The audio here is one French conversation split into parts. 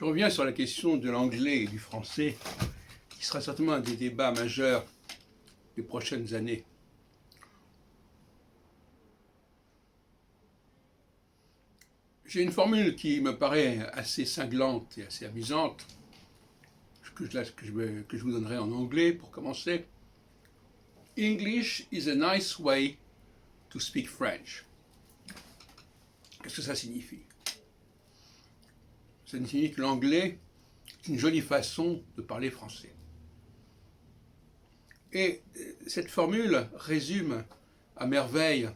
reviens sur la question de l'anglais et du français, qui sera certainement un des débats majeurs des prochaines années. J'ai une formule qui me paraît assez cinglante et assez amusante, que je vous donnerai en anglais pour commencer. English is a nice way to speak French. Qu'est-ce que ça signifie? Ça signifie que l'anglais est une jolie façon de parler français. Et cette formule résume à merveille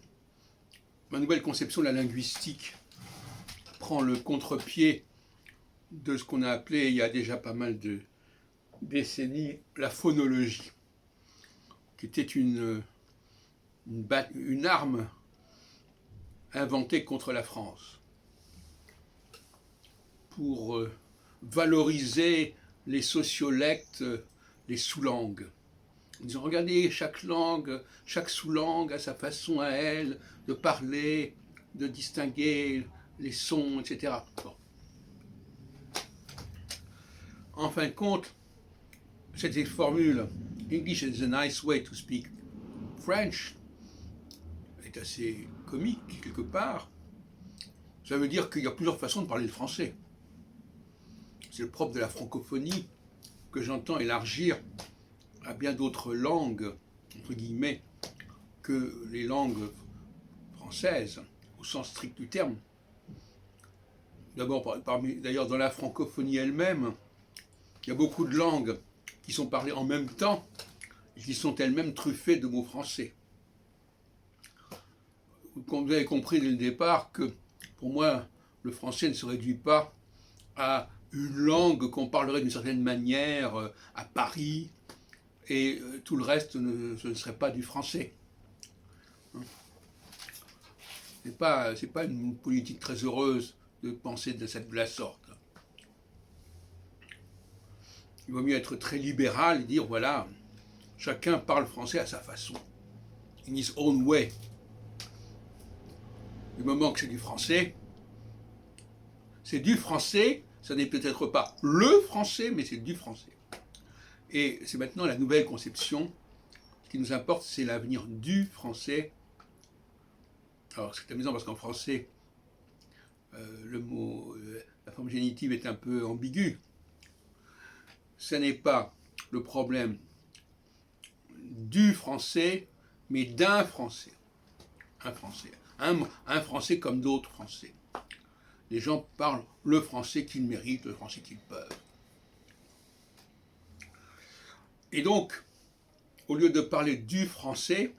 ma nouvelle conception de la linguistique, prend le contre-pied de ce qu'on a appelé il y a déjà pas mal de décennies la phonologie, qui était une arme inventée contre la France pour valoriser les sociolectes, les sous-langues. En disant, regardez, chaque langue, chaque sous-langue a sa façon à elle de parler, de distinguer les sons, etc. Bon. En fin de compte, cette formule « English is a nice way to speak French » est assez comique, quelque part. Ça veut dire qu'il y a plusieurs façons de parler le français. C'est le propre de la francophonie que j'entends élargir à bien d'autres langues, entre guillemets, que les langues françaises, au sens strict du terme. D'abord, d'ailleurs, dans la francophonie elle-même, il y a beaucoup de langues qui sont parlées en même temps et qui sont elles-mêmes truffées de mots français. Vous avez compris dès le départ que, pour moi, le français ne se réduit pas à une langue qu'on parlerait d'une certaine manière à Paris, et tout le reste ce ne serait pas du français. C'est pas une politique très heureuse de penser de la sorte. Il vaut mieux être très libéral et dire, voilà, chacun parle français à sa façon, in his own way. Du moment que c'est du français, ça n'est peut-être pas le français, mais c'est du français. Et c'est maintenant la nouvelle conception. Ce qui nous importe, c'est l'avenir du français. Alors, c'est amusant parce qu'en français, le mot, la forme génitive est un peu ambiguë. Ce n'est pas le problème du français, mais d'un français. Un français. Un français comme d'autres français. Les gens parlent le français qu'ils méritent, le français qu'ils peuvent. Et donc, au lieu de parler du français,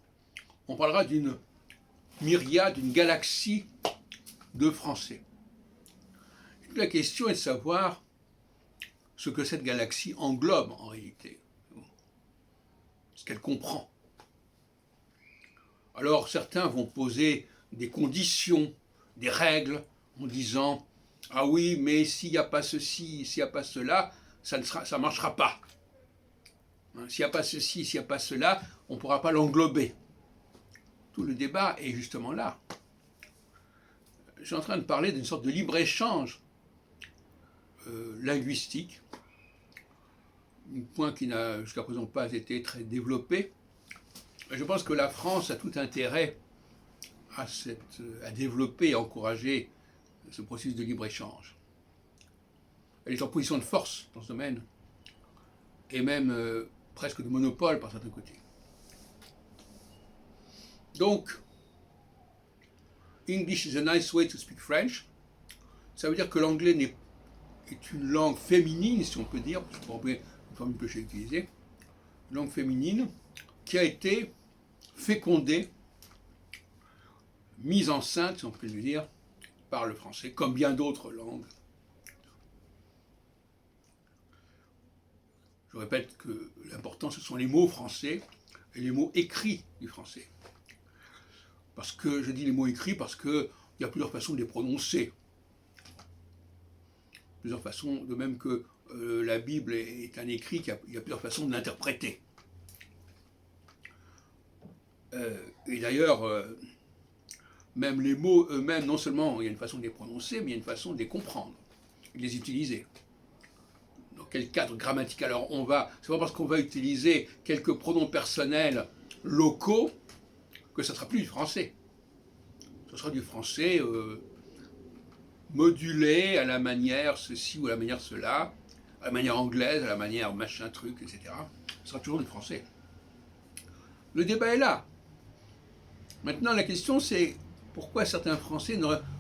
on parlera d'une myriade, d'une galaxie de français. Et la question est de savoir ce que cette galaxie englobe en réalité, ce qu'elle comprend. Alors certains vont poser des conditions, des règles, en disant « Ah oui, mais s'il n'y a pas ceci, s'il n'y a pas cela, ça ne marchera pas. S'il n'y a pas ceci, s'il n'y a pas cela, on ne pourra pas l'englober. » Tout le débat est justement là. Je suis en train de parler d'une sorte de libre-échange linguistique, un point qui n'a jusqu'à présent pas été très développé. Je pense que la France a tout intérêt à développer et encourager ce processus de libre-échange. Elle est en position de force dans ce domaine, et même presque de monopole par certains côtés. Donc, English is a nice way to speak French. Ça veut dire que l'anglais est une langue féminine, si on peut dire, c'est une formule que j'ai utilisée, une langue féminine qui a été fécondée, mise enceinte, si on peut le dire, par le français, comme bien d'autres langues. Je répète que l'important, ce sont les mots français et les mots écrits du français. Parce que, je dis les mots écrits parce qu'il y a plusieurs façons de les prononcer. Plusieurs façons, de même que la Bible est un écrit, il y a plusieurs façons de l'interpréter. Et d'ailleurs, même les mots eux-mêmes, non seulement il y a une façon de les prononcer, mais il y a une façon de les comprendre, de les utiliser. dans quel cadre grammatical. Alors c'est pas parce qu'on va utiliser quelques pronoms personnels locaux que ça sera plus du français. Ce sera du français modulé à la manière ceci ou à la manière cela, à la manière anglaise, à la manière machin truc, etc. Ce sera toujours du français. Le débat est là. Maintenant, la question c'est pourquoi certains Français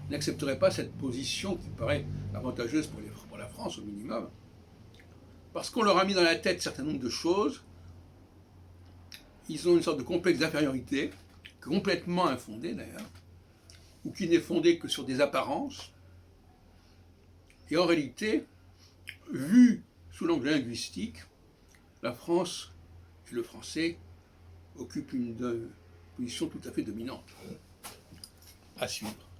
n'accepteraient pas cette position qui paraît avantageuse pour la France au minimum. Parce qu'on leur a mis dans la tête un certain nombre de choses. Ils ont une sorte de complexe d'infériorité, complètement infondé d'ailleurs, ou qui n'est fondé que sur des apparences. Et en réalité, vu sous l'angle linguistique, la France et le français occupent une position tout à fait dominante. À suivre.